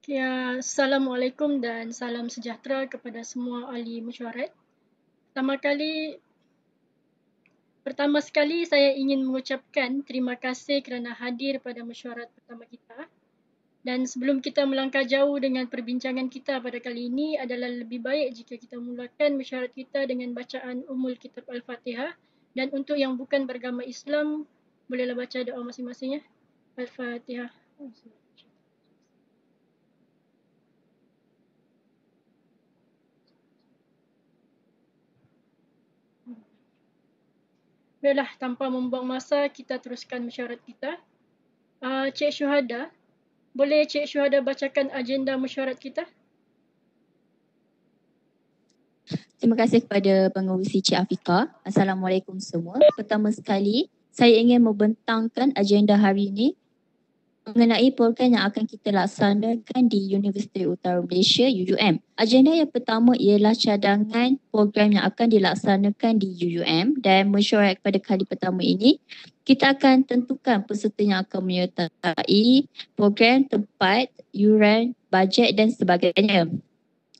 Assalamualaikum dan salam sejahtera kepada semua ahli mesyuarat. Pertama sekali saya ingin mengucapkan terima kasih kerana hadir pada mesyuarat pertama kita. Dan sebelum kita melangkah jauh dengan perbincangan kita pada kali ini adalah lebih baik jika kita mulakan mesyuarat kita dengan bacaan Ummul Kitab Al-Fatihah. Dan untuk yang bukan beragama Islam, bolehlah baca doa masing-masing ya. Al-Fatihah. Baiklah, tanpa membuang masa, kita teruskan mesyuarat kita. Cik Syuhada, boleh Cik Syuhada bacakan agenda mesyuarat kita? Terima kasih kepada pengerusi Cik Afika. Assalamualaikum semua. Pertama sekali, saya ingin membentangkan agenda hari ini mengenai program yang akan kita laksanakan di Universiti Utara Malaysia, UUM. Agenda yang pertama ialah cadangan program yang akan dilaksanakan di UUM dan mesyuarat pada kali pertama ini, kita akan tentukan peserta yang akan menyertai program, tempat, yuran, bajet dan sebagainya.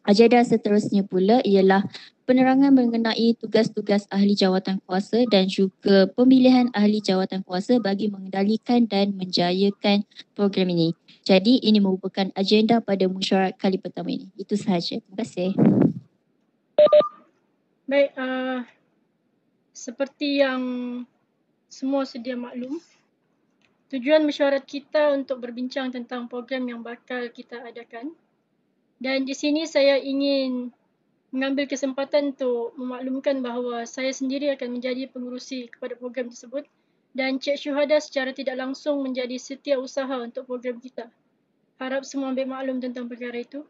Agenda seterusnya pula ialah penerangan mengenai tugas-tugas ahli jawatan kuasa dan juga pemilihan ahli jawatan kuasa bagi mengendalikan dan menjayakan program ini. Jadi ini merupakan agenda pada mesyuarat kali pertama ini. Itu sahaja. Terima kasih. Baik, seperti yang semua sedia maklum, tujuan mesyuarat kita untuk berbincang tentang program yang bakal kita adakan. Dan di sini saya ingin mengambil kesempatan untuk memaklumkan bahawa saya sendiri akan menjadi pengerusi kepada program tersebut dan Cik Syuhada secara tidak langsung menjadi setiausaha untuk program kita. Harap semua ambil maklum tentang perkara itu.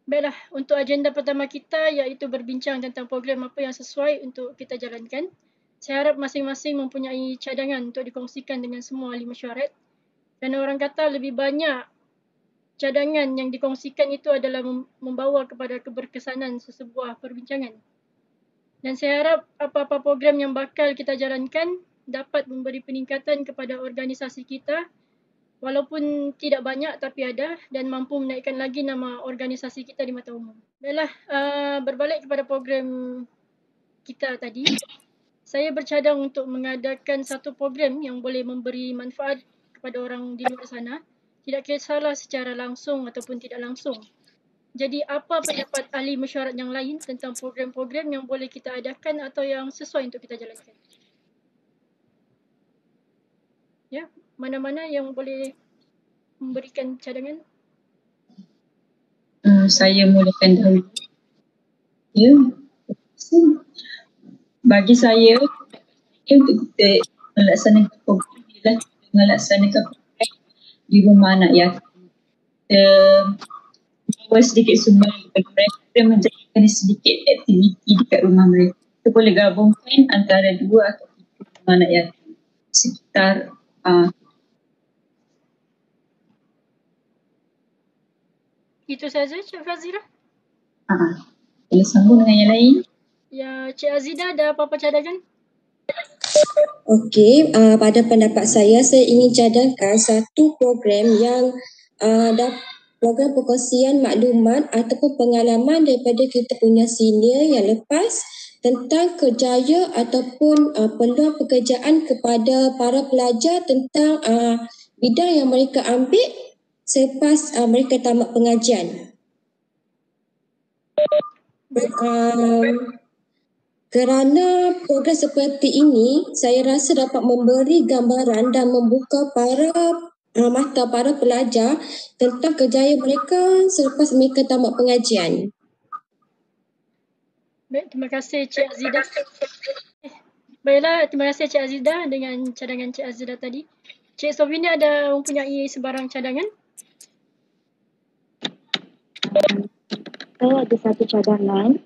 Baiklah, untuk agenda pertama kita iaitu berbincang tentang program apa yang sesuai untuk kita jalankan. Saya harap masing-masing mempunyai cadangan untuk dikongsikan dengan semua ahli mesyuarat. Dan orang kata lebih banyak cadangan yang dikongsikan itu adalah membawa kepada keberkesanan sesebuah perbincangan. Dan saya harap apa-apa program yang bakal kita jalankan dapat memberi peningkatan kepada organisasi kita walaupun tidak banyak tapi ada dan mampu menaikkan lagi nama organisasi kita di mata umum. Baiklah, berbalik kepada program kita tadi. Saya bercadang untuk mengadakan satu program yang boleh memberi manfaat kepada orang di luar sana. Tidak kisahlah secara langsung ataupun tidak langsung. Jadi apa pendapat ahli mesyuarat yang lain tentang program-program yang boleh kita adakan atau yang sesuai untuk kita jalankan? Ya, mana-mana yang boleh memberikan cadangan? Saya mulakan dahulu. Ya, bagi saya untuk kita melaksanakan program ialah melaksanakan program di rumah anak yatim. Bawa sedikit sumbangan kepada mereka dan menjadikan sedikit aktiviti dekat rumah mereka. Kita boleh gabungkan antara 2 atau 3 rumah anak yatim sekitar Itu saja Cik Fazira? Boleh sambung dengan yang lain? Ya, Cik Azida ada apa-apa cadangan? Okey, pada pendapat saya ingin cadangkan satu program yang program perkongsian maklumat ataupun pengalaman daripada kita punya senior yang lepas tentang kerjaya ataupun peluang pekerjaan kepada para pelajar tentang bidang yang mereka ambil selepas mereka tamat pengajian. Kerana program seperti ini, saya rasa dapat memberi gambaran dan membuka mata para pelajar tentang kerjaya mereka selepas mereka tamat pengajian. Baik, terima kasih Cik Azida. Baiklah, terima kasih Cik Azida dengan cadangan Cik Azida tadi. Cik Sovina ada mempunyai sebarang cadangan? Saya ada satu cadangan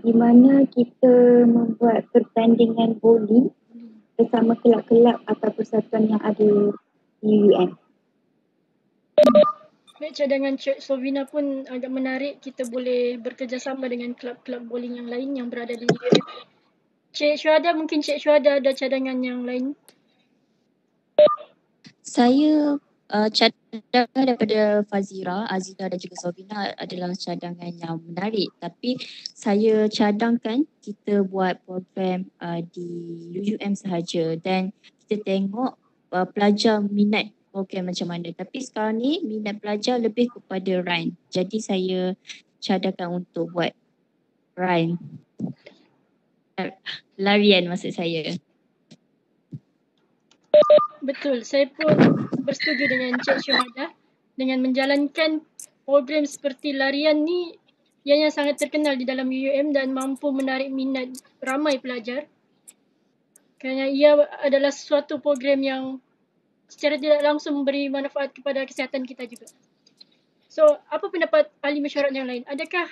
di mana kita membuat pertandingan bowling bersama kelab-kelab atau persatuan yang ada di UUM. Baik, cadangan Cik Sovina pun agak menarik. Kita boleh bekerjasama dengan kelab-kelab bowling yang lain yang berada di UUM. Cik Syuhada, mungkin Cik Syuhada ada cadangan yang lain? Saya Cadangan daripada Fazira, Azida dan juga Sofina adalah cadangan yang menarik. Tapi saya cadangkan kita buat program di UUM sahaja dan kita tengok pelajar minat program macam mana. Tapi sekarang ni minat pelajar lebih kepada rhyme. Jadi saya cadangkan untuk buat rhyme. Larian maksud saya. Betul, saya pun bersetuju dengan Cik Syuhada dengan menjalankan program seperti larian ni yang sangat terkenal di dalam UUM dan mampu menarik minat ramai pelajar kerana ia adalah suatu program yang secara tidak langsung memberi manfaat kepada kesihatan kita juga. So, apa pendapat ahli mesyuarat yang lain? Adakah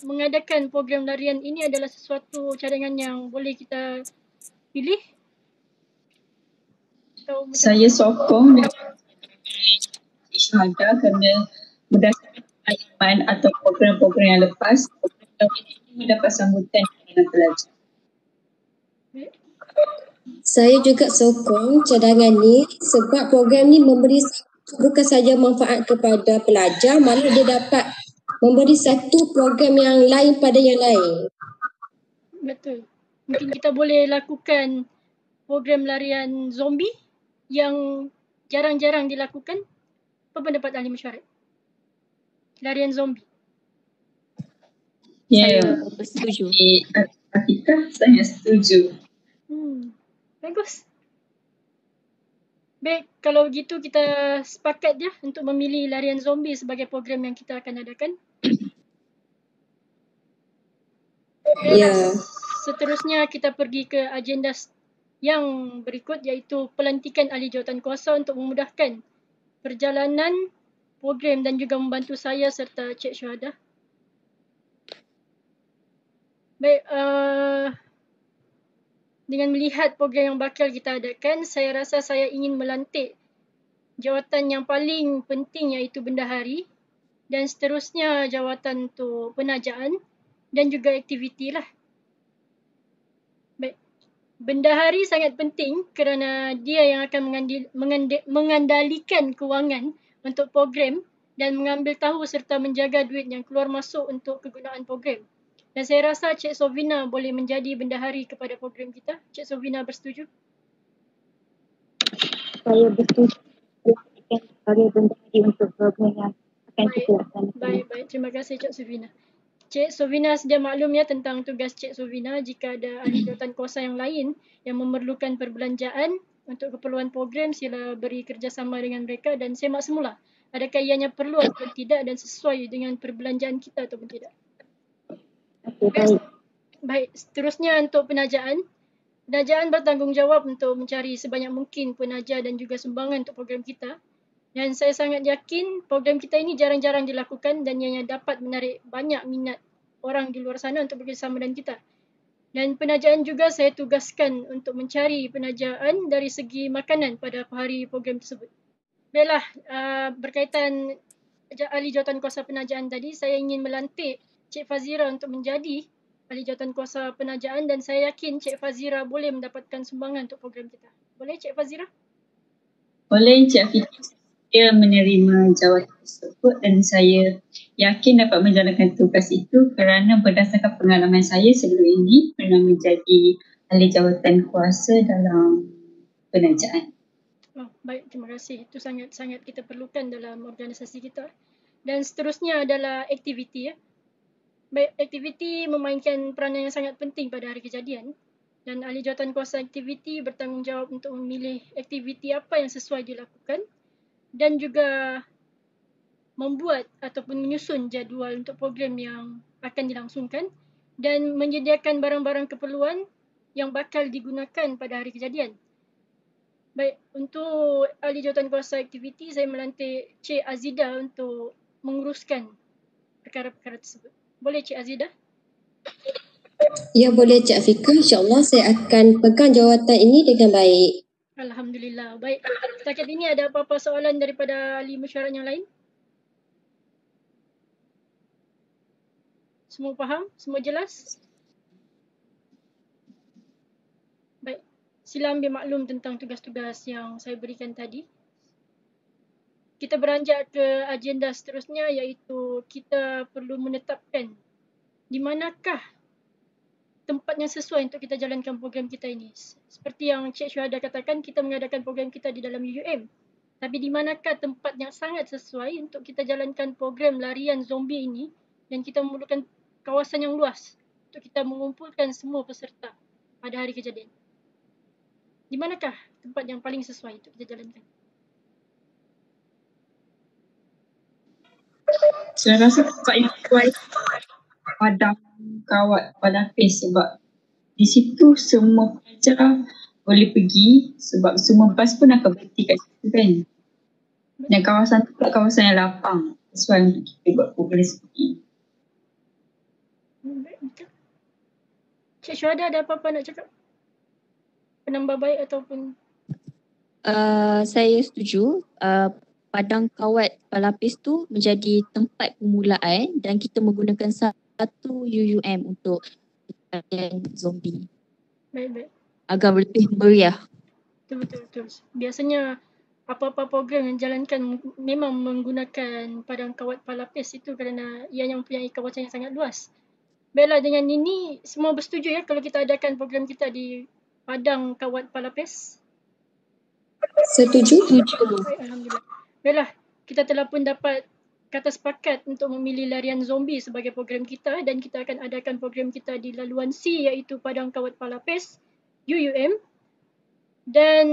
mengadakan program larian ini adalah sesuatu cadangan yang boleh kita pilih? Saya sokong Syuhada kerana berdasarkan pengalaman atau program-program yang lepas, program ini mendapat sambutan dengan pelajar. Saya juga sokong cadangan ni sebab program ni memberi bukan saja manfaat kepada pelajar, malah dia dapat memberi satu program yang lain pada yang lain. Betul. Mungkin kita boleh lakukan program larian zombie yang jarang-jarang dilakukan. Apa pendapat ahli mesyuarat? Larian zombie. Ya, Saya bersetuju. Afiqah saya setuju. Bagus. Baik, kalau begitu kita sepakat je untuk memilih larian zombie sebagai program yang kita akan adakan. Ya. Seterusnya kita pergi ke agenda yang berikut iaitu pelantikan ahli jawatan kuasa untuk memudahkan perjalanan program dan juga membantu saya serta Cik Syuhada. Baik, dengan melihat program yang bakal kita adakan, saya rasa saya ingin melantik jawatan yang paling penting iaitu bendahari dan seterusnya jawatan untuk penajaan dan juga aktiviti lah. Baik, bendahari sangat penting kerana dia yang akan mengandalikan kewangan untuk program dan mengambil tahu serta menjaga duit yang keluar masuk untuk kegunaan program. Dan saya rasa Cik Sovina boleh menjadi bendahari kepada program kita. Cik Sovina bersetuju? Saya bersetuju sebagai bendahari untuk program yang akan kita laksanakan. Baik. Terima kasih Cik Sovina. Cik Sovina sedia maklum ya tentang tugas Cik Sovina jika ada ahli jawatan kuasa yang lain yang memerlukan perbelanjaan untuk keperluan program, sila beri kerjasama dengan mereka dan semak semula adakah ianya perlu atau tidak dan sesuai dengan perbelanjaan kita ataupun tidak. Baik, seterusnya untuk penajaan. Penajaan bertanggungjawab untuk mencari sebanyak mungkin penaja dan juga sumbangan untuk program kita. Dan saya sangat yakin program kita ini jarang-jarang dilakukan dan ianya dapat menarik banyak minat orang di luar sana untuk bekerjasama dengan kita. Dan penajaan juga saya tugaskan untuk mencari penajaan dari segi makanan pada hari program tersebut. Baiklah, berkaitan ahli jawatan kuasa penajaan tadi, saya ingin melantik Cik Fazira untuk menjadi ahli jawatan kuasa penajaan dan saya yakin Cik Fazira boleh mendapatkan sumbangan untuk program kita. Boleh Cik Fazira? Boleh Cik Afiqah, saya menerima jawatan tersebut dan saya yakin dapat menjalankan tugas itu kerana berdasarkan pengalaman saya sebelum ini pernah menjadi ahli jawatan kuasa dalam penajaan. Oh, baik, terima kasih. Itu sangat-sangat kita perlukan dalam organisasi kita. Dan seterusnya adalah aktiviti. Baik, aktiviti memainkan peranan yang sangat penting pada hari kejadian. Dan ahli jawatan kuasa aktiviti bertanggungjawab untuk memilih aktiviti apa yang sesuai dilakukan dan juga membuat ataupun menyusun jadual untuk program yang akan dilangsungkan dan menyediakan barang-barang keperluan yang bakal digunakan pada hari kejadian. Baik, untuk ahli jawatan kuasa aktiviti, saya melantik Cik Azida untuk menguruskan perkara-perkara tersebut. Boleh Cik Azida? Ya, boleh Cik Afiqah. InsyaAllah saya akan pegang jawatan ini dengan baik. Alhamdulillah. Baik, setakat ini ada apa-apa soalan daripada ahli mesyuarat yang lain? Semua faham? Semua jelas? Baik, sila ambil maklum tentang tugas-tugas yang saya berikan tadi. kita beranjak ke agenda seterusnya, iaitu kita perlu menetapkan di manakah tempat yang sesuai untuk kita jalankan program kita ini. Seperti yang Cik Syuhada katakan, kita mengadakan program kita di dalam UUM. Tapi di manakah tempat yang sangat sesuai untuk kita jalankan program larian zombie ini, dan kita memerlukan kawasan yang luas untuk kita mengumpulkan semua peserta pada hari kejadian. Di manakah tempat yang paling sesuai untuk kita jalankan? Saya rasa tempat yang sesuai Padang Kawat Palapis sebab di situ semua pelajar boleh pergi sebab semua bas pun akan berhenti kat situ kan. Dan kawasan tu pula kawasan yang lapang sesuai untuk kita buat program seperti ini. Betul. Cik Syuhada ada apa-apa nak cakap? Penambah baik ataupun Saya setuju. Padang Kawat Palapis tu menjadi tempat permulaan dan kita menggunakan satu UUM untuk larian zombie baik-baik. agar lebih meriah. Betul. Biasanya apa-apa program yang jalankan memang menggunakan Padang Kawat Palapis itu kerana ia yang mempunyai kawasan yang sangat luas. Baiklah, dengan ini semua bersetuju ya kalau kita adakan program kita di Padang Kawat Palapis? Setuju? Baik, Alhamdulillah. Baiklah, kita telah pun dapat kata sepakat untuk memilih larian zombie sebagai program kita dan kita akan adakan program kita di laluan C iaitu Padang Kawat Palapis, UUM. Dan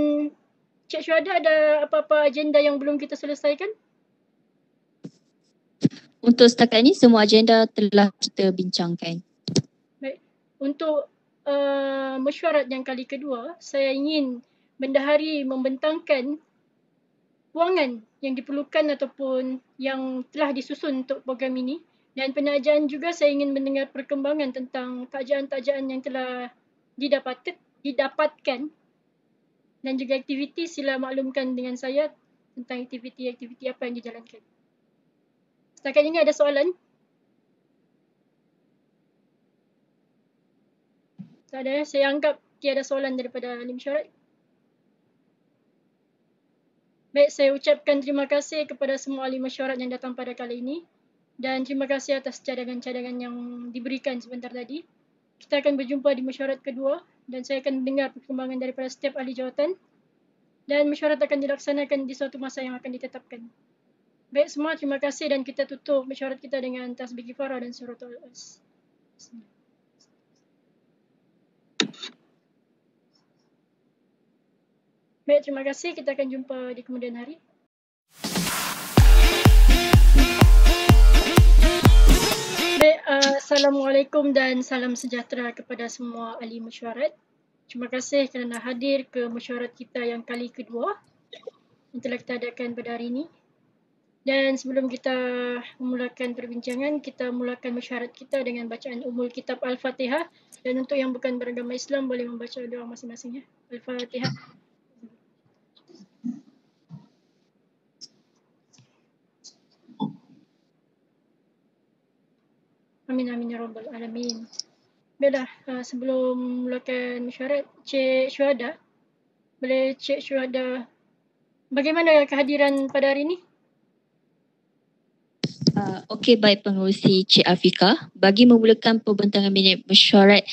Cik Syuhada ada apa-apa agenda yang belum kita selesaikan? Untuk setakat ini semua agenda telah kita bincangkan. Baik. Untuk mesyuarat yang kali kedua, saya ingin bendahari membentangkan wangan yang diperlukan ataupun yang telah disusun untuk program ini, dan penajaan juga saya ingin mendengar perkembangan tentang tajaan-tajaan yang telah didapatkan dan juga aktiviti. Sila maklumkan dengan saya tentang aktiviti-aktiviti apa yang dijalankan. Setakat ini ada soalan? Tak ada. Saya anggap tiada soalan daripada ahli mesyuarat. Baik, saya ucapkan terima kasih kepada semua ahli mesyuarat yang datang pada kali ini dan terima kasih atas cadangan-cadangan yang diberikan sebentar tadi. Kita akan berjumpa di mesyuarat kedua dan saya akan mendengar perkembangan daripada setiap ahli jawatan dan mesyuarat akan dilaksanakan di suatu masa yang akan ditetapkan. Baik semua, terima kasih dan kita tutup mesyuarat kita dengan tasbih kifarah dan suratul as. Baik, terima kasih. Kita akan jumpa di kemudian hari. Baik, Assalamualaikum dan salam sejahtera kepada semua ahli mesyuarat. Terima kasih kerana hadir ke mesyuarat kita yang kali kedua yang telah kita adakan pada hari ini. Dan sebelum kita memulakan perbincangan, kita mulakan mesyuarat kita dengan bacaan umul kitab Al-Fatihah. Dan untuk yang bukan beragama Islam boleh membaca doa masing-masing ya. Al-Fatihah. Amin amin ya rabbal alamin. Baiklah, sebelum mulakan mesyuarat, Cik Syuhada, boleh Cik Syuhada bagaimana kehadiran pada hari ini? Okey, baik pengerusi Cik Afika. Bagi memulakan pembentangan minit mesyuarat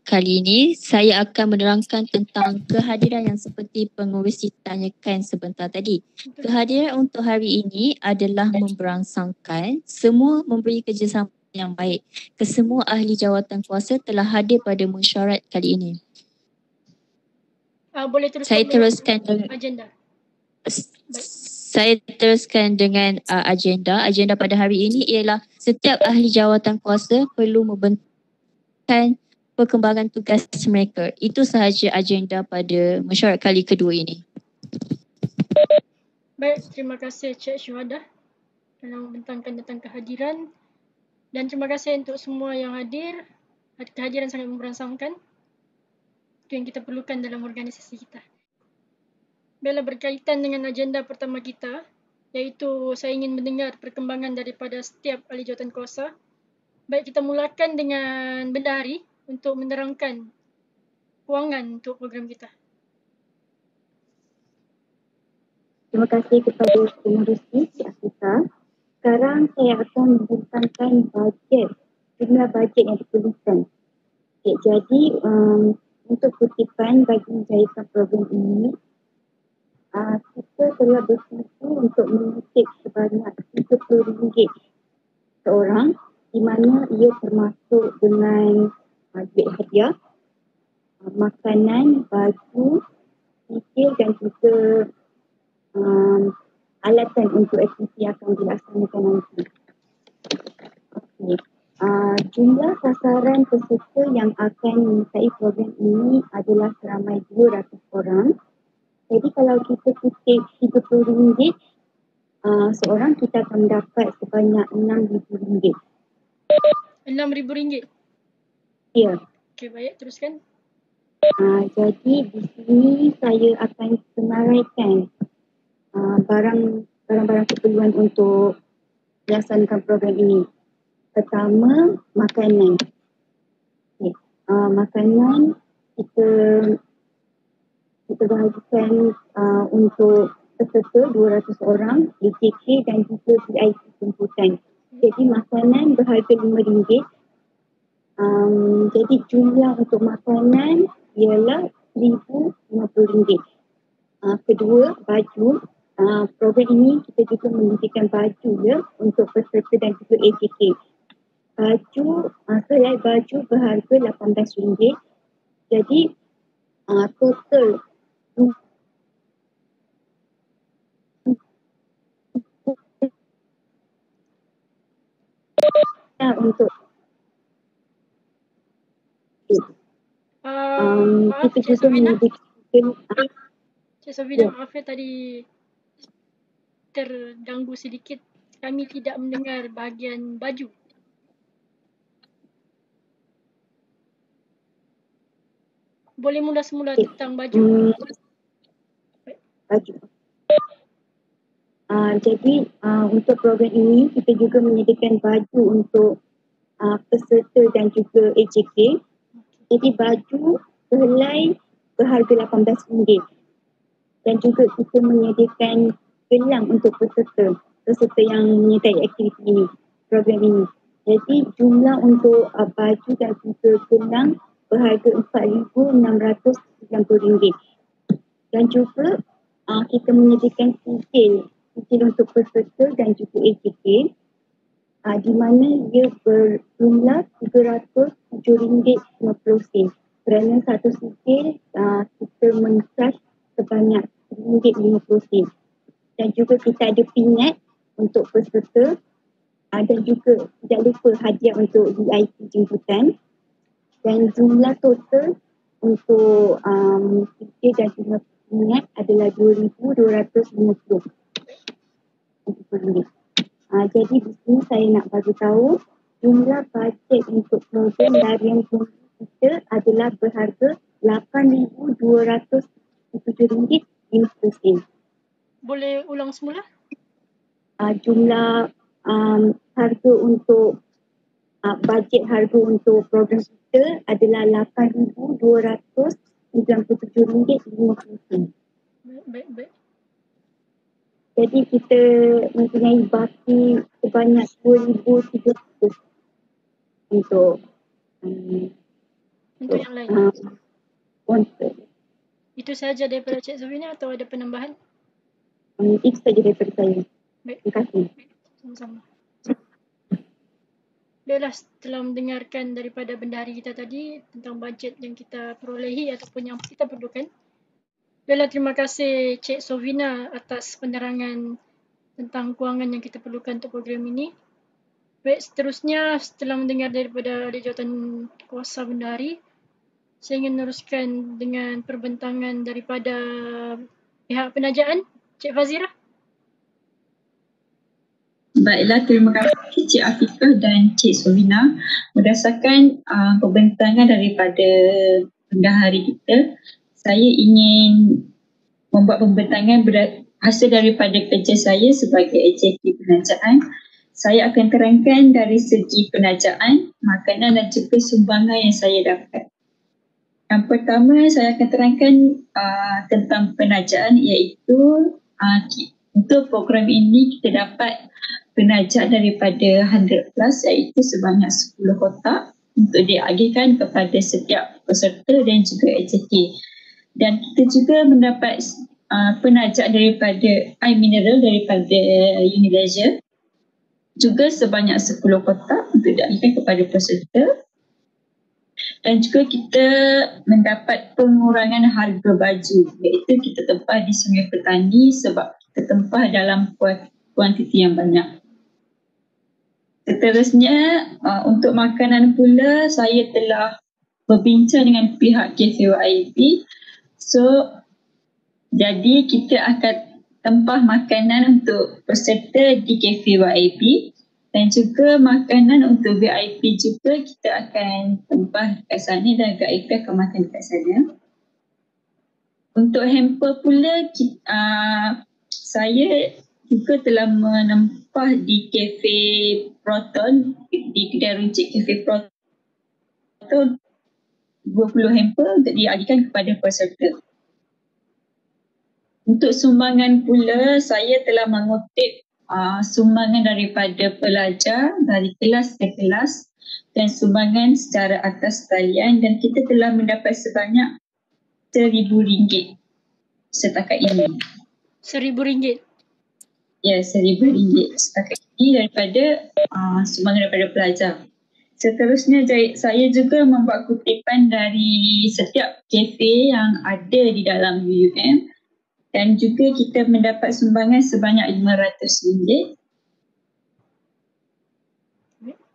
kali ini, saya akan menerangkan tentang kehadiran yang seperti pengerusi tanyakan sebentar tadi. Kehadiran untuk hari ini adalah memberangsangkan semua memberi kerjasama yang baik. Kesemua ahli jawatan kuasa telah hadir pada mesyuarat kali ini. Boleh teruskan Saya teruskan dengan agenda. Saya teruskan dengan agenda. Agenda pada hari ini ialah setiap ahli jawatan kuasa perlu membentangkan perkembangan tugas mereka. Itu sahaja agenda pada mesyuarat kali kedua ini. Baik, terima kasih Cik Syuhada kerana membentangkan tentang kehadiran dan terima kasih untuk semua yang hadir. Kehadiran sangat memberangsangkan. Itu yang kita perlukan dalam organisasi kita. Baiklah, berkaitan dengan agenda pertama kita, iaitu saya ingin mendengar perkembangan daripada setiap ahli jawatan kuasa. Baik, kita mulakan dengan bendahari untuk menerangkan kewangan untuk program kita. Terima kasih kepada pengurusi Cik Afifah. Sekarang saya akan membentangkan jumlah bajet yang diperlukan. Okay, jadi untuk kutipan bagi menjayakan program ini, kita telah bersetuju untuk mengutip sebanyak RM30 seorang, di mana ia termasuk dengan duit hadiah, makanan, baju, tiket dan juga alatan untuk aktiviti yang akan dilaksanakan nanti. Okay. Jumlah sasaran peserta yang akan menyertai program ini adalah seramai 200 orang. Jadi kalau kita kutip RM30 seorang, kita akan mendapat sebanyak RM6,000. RM6,000? Ya. Okey, baik. Teruskan. Jadi di sini saya akan senaraikan barang-barang keperluan untuk melaksanakan program ini. Pertama, makanan. Okay. Makanan kita bahagikan untuk peserta 200 orang, DJK dan juga VIP jemputan. Jadi makanan berharga RM5. Jadi jumlah untuk makanan ialah RM1,050. Kedua, baju. Program ini kita juga menyediakan baju untuk peserta dan juga AJK. Helai baju berharga RM18. Jadi total untuk Maaf, kita Cik juga Sofina. menyediakan Cik Sofina, maaf ya tadi terganggu sedikit. Kami tidak mendengar bahagian baju. Boleh mula semula tentang baju. Baju. Jadi untuk program ini kita juga menyediakan baju untuk peserta dan juga AJK. Jadi baju sehelai berharga RM18. Dan juga kita menyediakan gelang untuk peserta yang menyertai aktiviti ini, program ini. Jadi jumlah untuk baju dan juga gelang berharga RM4,690. Dan juga kita menyediakan sijil untuk peserta dan juga AJK, di mana ia berjumlah RM307.50. Kerana satu sijil kita men-charge sebanyak RM50. Dan juga kita ada pingat untuk peserta dan juga tidak lupa hadiah untuk VIP jemputan. Dan jumlah total untuk sijil dan juga pingat adalah RM2,250. Jadi di sini saya nak bagi tahu jumlah bajet untuk program larian tunggu kita adalah berharga RM8,207.50. Boleh ulang semula? Jumlah harga untuk bajet harga untuk program kita adalah RM8,297.50. Baik. Jadi kita mempunyai baki sebanyak RM2,300 untuk yang lain. Sponsor. Itu sahaja daripada Cik Sofina atau ada penambahan? Itu saja daripada saya. Baik. Terima kasih. Sama-sama. Baiklah, setelah mendengarkan daripada bendahari kita tadi tentang bajet yang kita perolehi ataupun yang kita perlukan. Baiklah, terima kasih Cik Sofina atas penerangan tentang kewangan yang kita perlukan untuk program ini. Baik, seterusnya setelah mendengar daripada ahli jawatan kuasa bendahari, saya ingin meneruskan dengan perbentangan daripada pihak penajaan, Cik Fazira. Baiklah, terima kasih Cik Afifah dan Cik Sofina. Berdasarkan pembentangan daripada bendahari kita, saya ingin membuat pembentangan hasil daripada kerja saya sebagai AJK penajaan. Saya akan terangkan dari segi penajaan, makanan dan juga sumbangan yang saya dapat. Yang pertama saya akan terangkan tentang penajaan, iaitu untuk program ini kita dapat penaja daripada 100 plus, iaitu sebanyak 10 kotak untuk diagihkan kepada setiap peserta dan juga AJK. Dan kita juga mendapat penajak daripada air mineral daripada Unilever juga sebanyak 10 kotak untuk diagihkan kepada peserta. Dan juga kita mendapat pengurangan harga baju, iaitu kita tempah di Sungai Petani sebab kita tempah dalam kuantiti yang banyak. Seterusnya, untuk makanan pula, saya telah berbincang dengan pihak Cafe YIP. So, jadi kita akan tempah makanan untuk peserta di Cafe YIP. Dan juga makanan untuk VIP juga kita akan tempah dekat sana dan VIP akan makan dekat sana. Untuk hamper pula, saya juga telah menempah di Cafe Proton, di kedai runcit Cafe Proton, 20 hamper untuk diagihkan kepada peserta. Untuk sumbangan pula, saya telah mengutip sumbangan daripada pelajar dari kelas ke kelas dan sumbangan secara atas talian, dan kita telah mendapat sebanyak RM1,000 setakat ini. RM1,000? Ya, RM1,000 setakat ini daripada sumbangan daripada pelajar. Seterusnya saya juga membuat kutipan dari setiap kafe yang ada di dalam UUM. Dan juga kita mendapat sumbangan sebanyak RM500.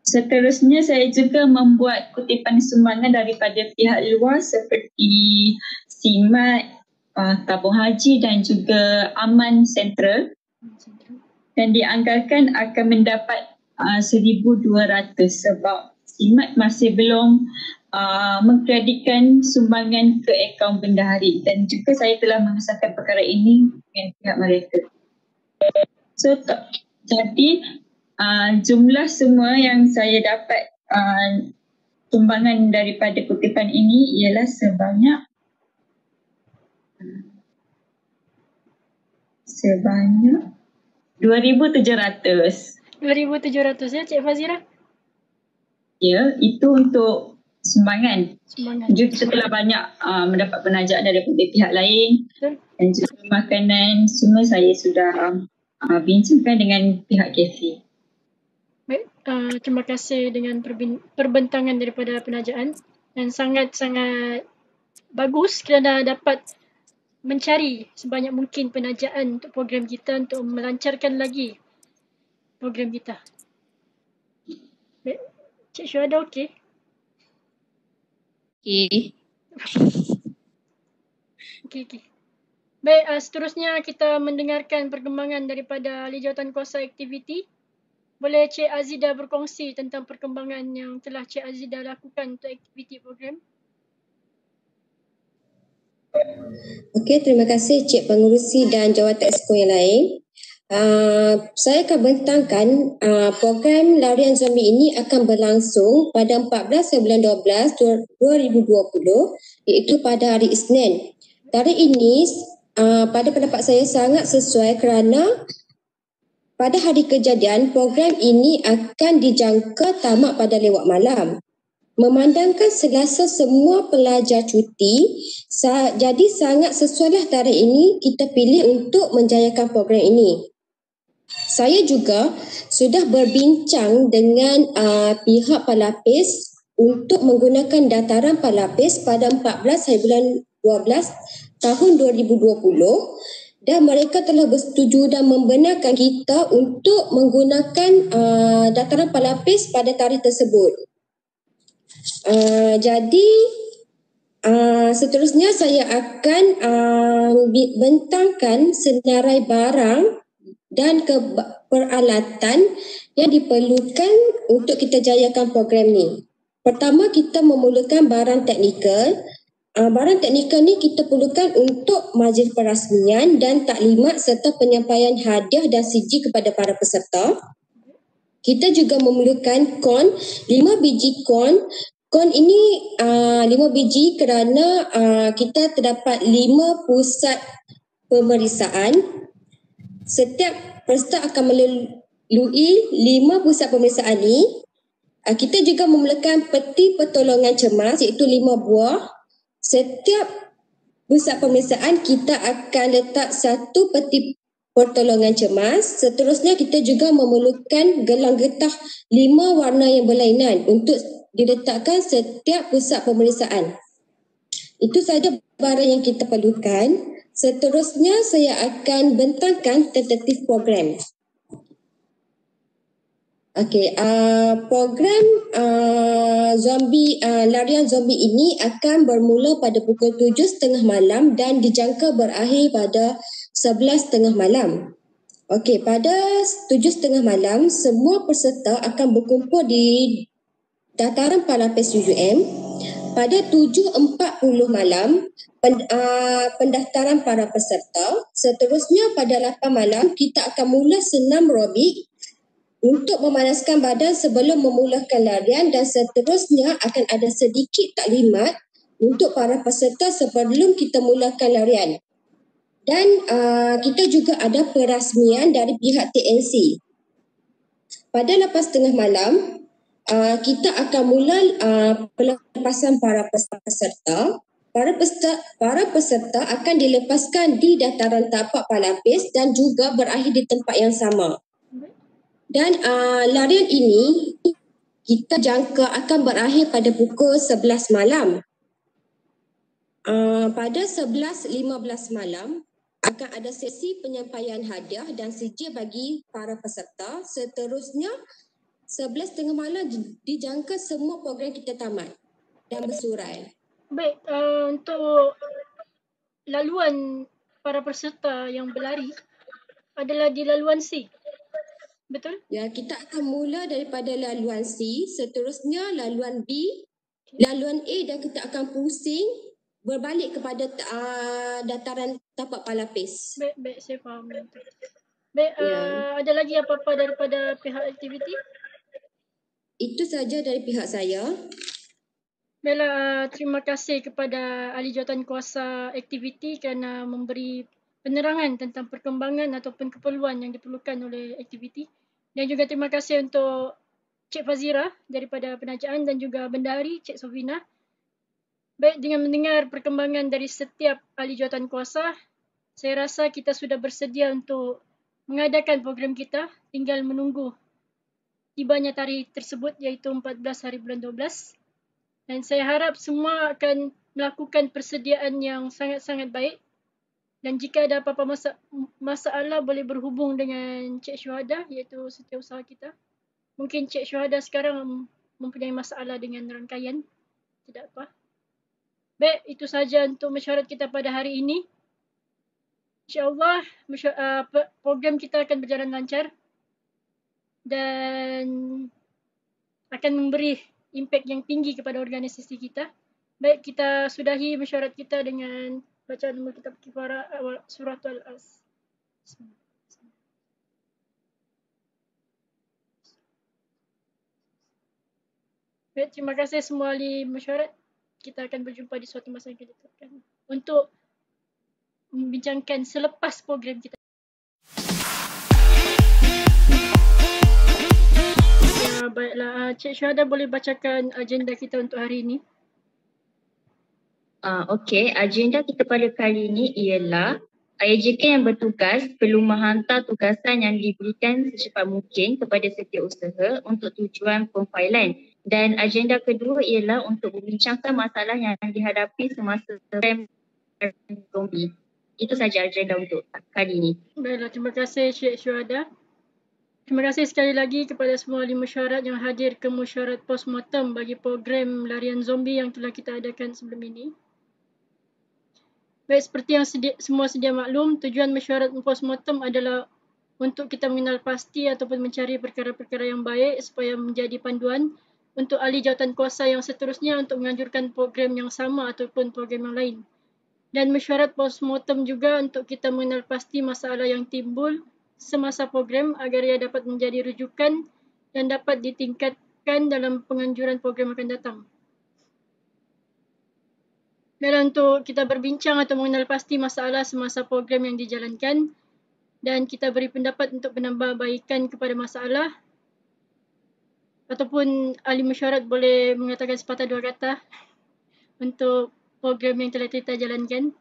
Seterusnya saya juga membuat kutipan sumbangan daripada pihak luar seperti SIMAT, Tabung Haji dan juga Aman Sentral. Dan dianggarkan akan mendapat RM1,200 sebab SIMAT masih belum mengkreditkan sumbangan ke akaun bendahari, dan juga saya telah mengesahkan perkara ini dengan pihak mereka. So, jadi jumlah semua yang saya dapat sumbangan daripada kutipan ini ialah sebanyak RM2,700. RM2,700 ya, Cik Fazira? Ya, itu untuk sumbangan. Juga setelah banyak mendapat penajak daripada pihak lain. Betul. Dan juga makanan semua saya sudah bincangkan dengan pihak kafe. Baik, terima kasih dengan perbentangan daripada penajaan, dan sangat-sangat bagus kerana dapat mencari sebanyak mungkin penajaan untuk program kita untuk melancarkan lagi program kita. Baik, Cik Syuhada okey? Okey. Baik, seterusnya kita mendengarkan perkembangan daripada Ahli Jawatan Kuasa Aktiviti. Boleh Cik Azida berkongsi tentang perkembangan yang telah Cik Azida lakukan untuk aktiviti program? Okey, terima kasih Cik Pengurusi dan Jawatan Exco yang lain. Saya akan bentangkan program larian zombie ini akan berlangsung pada 14 bulan 12 2020, iaitu pada hari Isnin. Tarikh ini pada pendapat saya sangat sesuai kerana pada hari kejadian program ini akan dijangka tamat pada lewat malam. Memandangkan Selasa semua pelajar cuti, jadi sangat sesuailah tarikh ini kita pilih untuk menjayakan program ini. Saya juga sudah berbincang dengan pihak Palapis untuk menggunakan dataran Palapis pada 14 hari bulan 12 tahun 2020, dan mereka telah bersetuju dan membenarkan kita untuk menggunakan dataran Palapis pada tarikh tersebut. Jadi seterusnya saya akan bentangkan senarai barang dan peralatan yang diperlukan untuk kita jayakan program ni. Pertama, kita memerlukan barang teknikal. Barang teknikal ni kita perlukan untuk majlis perasmian dan taklimat serta penyampaian hadiah dan CG kepada para peserta. Kita juga memerlukan kon, 5 biji kon. Kon ini 5 biji kerana kita terdapat 5 pusat pemeriksaan. Setiap peserta akan melalui 5 pusat pemeriksaan ni. Kita juga memulakan peti pertolongan cemas iaitu 5 buah. Setiap pusat pemeriksaan kita akan letak satu peti pertolongan cemas. Seterusnya kita juga memerlukan gelang getah 5 warna yang berlainan untuk diletakkan setiap pusat pemeriksaan. Itu saja barang yang kita perlukan. Seterusnya saya akan bentangkan tentatif program. Okey, program larian zombie ini akan bermula pada pukul 7.30 malam dan dijangka berakhir pada 11.30 malam. Okey, pada 7.30 malam semua peserta akan berkumpul di dataran Palapis UUM. Pada 7.40 malam pendaftaran para peserta. Seterusnya pada 8 malam kita akan mula senam aerobik untuk memanaskan badan sebelum memulakan larian dan seterusnya akan ada sedikit taklimat untuk para peserta sebelum kita mulakan larian. Dan kita juga ada perasmian dari pihak TNC. Pada 8.30 malam, kita akan mula pelepasan para peserta. Para peserta akan dilepaskan di dataran tapak Palapis dan juga berakhir di tempat yang sama. Dan larian ini kita jangka akan berakhir pada pukul 11 malam. Pada 11.15 malam akan ada sesi penyampaian hadiah dan sedia bagi para peserta. Seterusnya 11.30 malam dijangka semua program kita tamat dan bersurai. Baik, untuk laluan para peserta yang berlari adalah di laluan C. Betul? Ya, kita akan mula daripada laluan C, seterusnya laluan B, laluan A dan kita akan pusing berbalik kepada dataran tapak Palapis. Baik, saya faham. Baik, ada lagi apa-apa daripada pihak aktiviti? Itu saja dari pihak saya. Baiklah, terima kasih kepada ahli jawatankuasa aktiviti kerana memberi penerangan tentang perkembangan ataupun keperluan yang diperlukan oleh aktiviti. Dan juga terima kasih untuk Cik Fazira daripada penajaan dan juga Bendahari Cik Sofina. Baik, dengan mendengar perkembangan dari setiap ahli jawatankuasa, saya rasa kita sudah bersedia untuk mengadakan program kita. Tinggal menunggu tibanya tarikh tersebut iaitu 14 hari bulan 12. Dan saya harap semua akan melakukan persediaan yang sangat-sangat baik. Dan jika ada apa-apa masalah boleh berhubung dengan Cik Syuhada iaitu setiausaha kita. Mungkin Cik Syuhada sekarang mempunyai masalah dengan rangkaian. Tidak apa. Baik, itu saja untuk mesyuarat kita pada hari ini. InsyaAllah program kita akan berjalan lancar. Dan akan memberi impak yang tinggi kepada organisasi kita. Baik, kita sudahi mesyuarat kita dengan bacaan umul kitab kifarah surah Al-As. Baik, terima kasih semua ahli mesyuarat. Kita akan berjumpa di suatu masa yang akan ditetapkan untuk membincangkan selepas program kita. Ya, baiklah, Cik Syuhada boleh bacakan agenda kita untuk hari ini. Okey, agenda kita pada kali ini ialah IJK yang bertugas perlu menghantar tugasan yang diberikan secepat mungkin kepada setiausaha untuk tujuan pemfailan. Dan agenda kedua ialah untuk membincangkan masalah yang dihadapi semasa program zombie. Itu saja agenda untuk kali ini. Baiklah, terima kasih Cik Syuhada. Terima kasih sekali lagi kepada semua ahli mesyuarat yang hadir ke mesyuarat postmortem bagi program larian zombie yang telah kita adakan sebelum ini. Baik, seperti yang semua sedia maklum, tujuan mesyuarat postmortem adalah untuk kita mengenal pasti ataupun mencari perkara-perkara yang baik supaya menjadi panduan untuk ahli jawatankuasa yang seterusnya untuk menganjurkan program yang sama ataupun program yang lain. Dan mesyuarat postmortem juga untuk kita mengenal pasti masalah yang timbul semasa program agar ia dapat menjadi rujukan dan dapat ditingkatkan dalam penganjuran program akan datang. Dan untuk kita berbincang atau mengenal pasti masalah semasa program yang dijalankan, dan kita beri pendapat untuk penambahbaikan kepada masalah, ataupun ahli mesyuarat boleh mengatakan sepatah dua kata untuk program yang telah kita jalankan.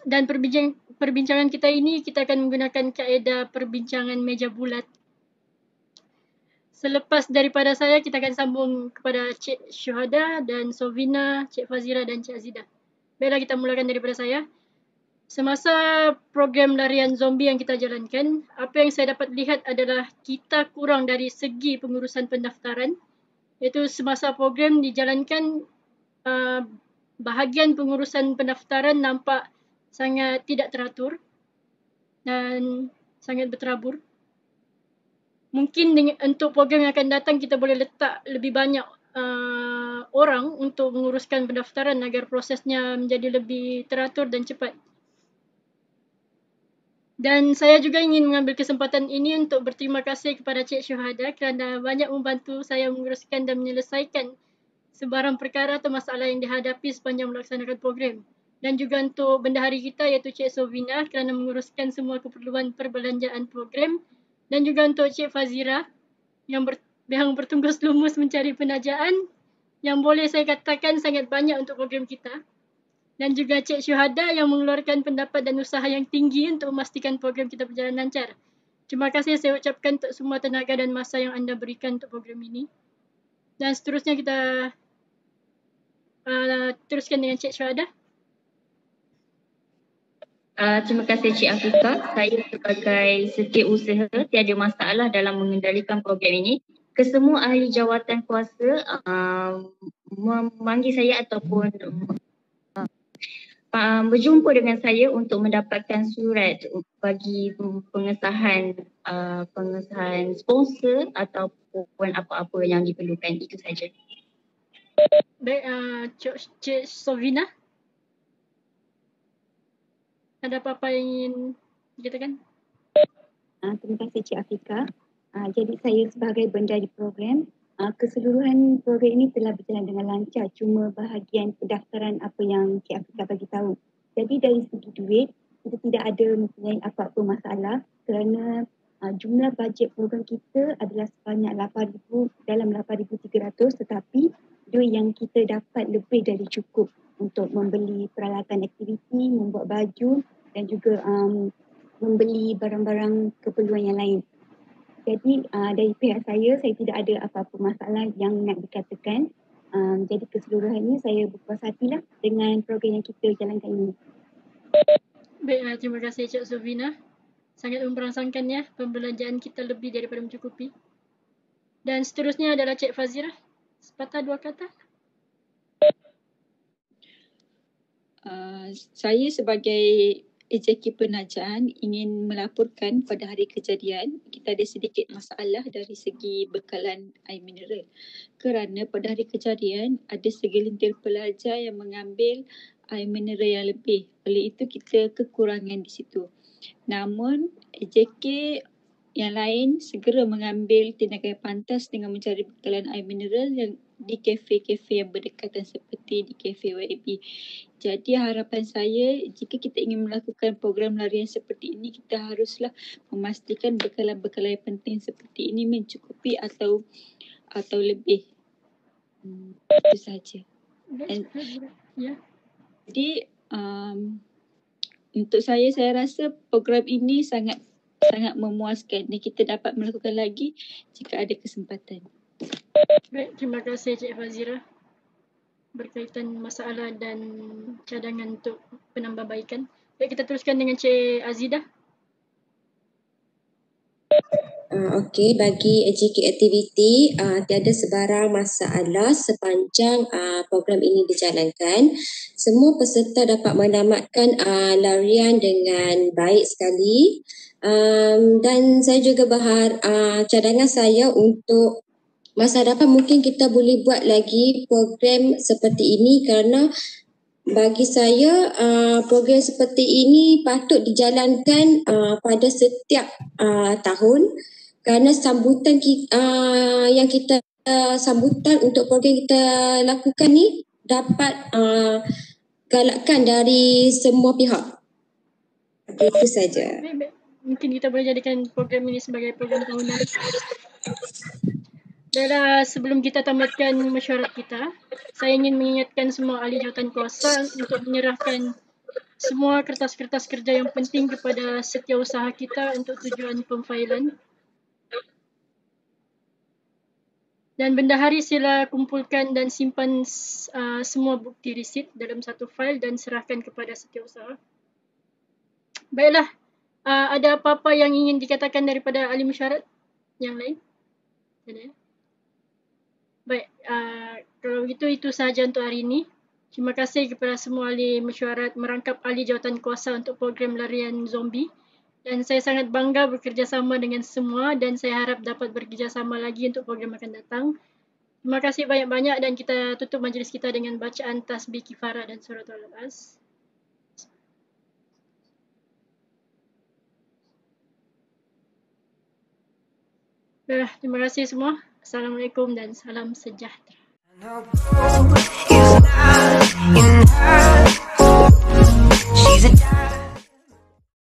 Dan perbincangan kita ini kita akan menggunakan kaedah perbincangan meja bulat. Selepas daripada saya, kita akan sambung kepada Cik Syuhada dan Sovina, Cik Fazira dan Cik Azidah. Baiklah, kita mulakan daripada saya. Semasa program larian zombie yang kita jalankan, apa yang saya dapat lihat adalah kita kurang dari segi pengurusan pendaftaran. Iaitu semasa program dijalankan, bahagian pengurusan pendaftaran nampak sangat tidak teratur dan sangat berterabur. Mungkin untuk program yang akan datang kita boleh letak lebih banyak orang untuk menguruskan pendaftaran agar prosesnya menjadi lebih teratur dan cepat. Dan saya juga ingin mengambil kesempatan ini untuk berterima kasih kepada Cik Syuhada kerana banyak membantu saya menguruskan dan menyelesaikan sebarang perkara atau masalah yang dihadapi sepanjang melaksanakan program. Dan juga untuk bendahari kita iaitu Cik Sovina kerana menguruskan semua keperluan perbelanjaan program. Dan juga untuk Cik Fazira yang bertungkus lumus mencari penajaan yang boleh saya katakan sangat banyak untuk program kita. Dan juga Cik Syuhada yang mengeluarkan pendapat dan usaha yang tinggi untuk memastikan program kita berjalan lancar. Terima kasih saya ucapkan untuk semua tenaga dan masa yang anda berikan untuk program ini. Dan seterusnya kita teruskan dengan Cik Syuhada. Terima kasih Cik Afifah. Saya sebagai setiausaha tiada masalah dalam mengendalikan program ini. Kesemua ahli jawatan kuasa memanggil saya ataupun berjumpa dengan saya untuk mendapatkan surat bagi pengesahan sponsor ataupun apa-apa yang diperlukan. Itu saja. Baik, Cik Sovina, ada apa-apa yang ingin dikatakan? Terima kasih Cik Afika. Jadi saya sebagai bendahari program, keseluruhan program ini telah berjalan dengan lancar, cuma bahagian pendaftaran apa yang Cik Afika bagi tahu. Jadi dari segi duit, kita tidak ada mempunyai apa-apa masalah kerana jumlah bajet program kita adalah sebanyak 8,000 dalam 8,300, tetapi duit yang kita dapat lebih dari cukup untuk membeli peralatan aktiviti, membuat baju dan juga membeli barang-barang keperluan yang lain. Jadi dari pihak saya tidak ada apa-apa masalah yang nak dikatakan. Jadi keseluruhannya saya berpuas hatilah dengan program yang kita jalankan ini. Baik, terima kasih Cik Sovina. Sangat memperangsangkannya, pembelanjaan kita lebih daripada mencukupi. Dan seterusnya adalah Cik Fazira. Sepatah dua kata. Saya sebagai executive penajaan ingin melaporkan pada hari kejadian kita ada sedikit masalah dari segi bekalan air mineral. Kerana pada hari kejadian ada segelintir pelajar yang mengambil air mineral yang lebih. Oleh itu kita kekurangan di situ. Namun AJK yang lain segera mengambil tindakan yang pantas dengan mencari bekalan air mineral yang di kafe-kafe yang berdekatan seperti di kafe YB. Jadi harapan saya jika kita ingin melakukan program larian seperti ini, kita haruslah memastikan bekalan-bekalan yang penting seperti ini mencukupi atau lebih. Itu saja. Jadi untuk saya rasa program ini sangat memuaskan dan kita dapat melakukan lagi jika ada kesempatan. Baik, terima kasih Cik Fazira berkaitan masalah dan cadangan untuk penambahbaikan. Baik, kita teruskan dengan Cik Azidah. Okey, bagi AJK aktiviti tiada sebarang masalah sepanjang program ini dijalankan. Semua peserta dapat menamatkan larian dengan baik sekali. Dan saya juga cadangan saya untuk masa depan mungkin kita boleh buat lagi program seperti ini kerana bagi saya program seperti ini patut dijalankan pada setiap tahun kerana sambutan yang kita sambutan untuk program kita lakukan ni dapat galakkan dari semua pihak. Okay, itu saja. Baik. Mungkin kita boleh jadikan program ini sebagai program tahunan. Dan sebelum kita tamatkan mesyuarat kita, saya ingin mengingatkan semua ahli jawatan kuasa untuk menyerahkan semua kertas-kertas kerja yang penting kepada setiausaha kita untuk tujuan pemfailan. Dan bendahari sila kumpulkan dan simpan semua bukti resit dalam satu fail dan serahkan kepada setiausaha. Baiklah, ada apa-apa yang ingin dikatakan daripada ahli mesyuarat yang lain? Ada? Baik, kalau itu sahaja untuk hari ini. Terima kasih kepada semua ahli mesyuarat merangkap ahli jawatan kuasa untuk program larian zombie. Dan saya sangat bangga bekerjasama dengan semua dan saya harap dapat bekerjasama lagi untuk program akan datang. Terima kasih banyak-banyak dan kita tutup majlis kita dengan bacaan tasbih kifarah dan suratul al-as. Baiklah, terima kasih semua. Assalamualaikum dan salam sejahtera.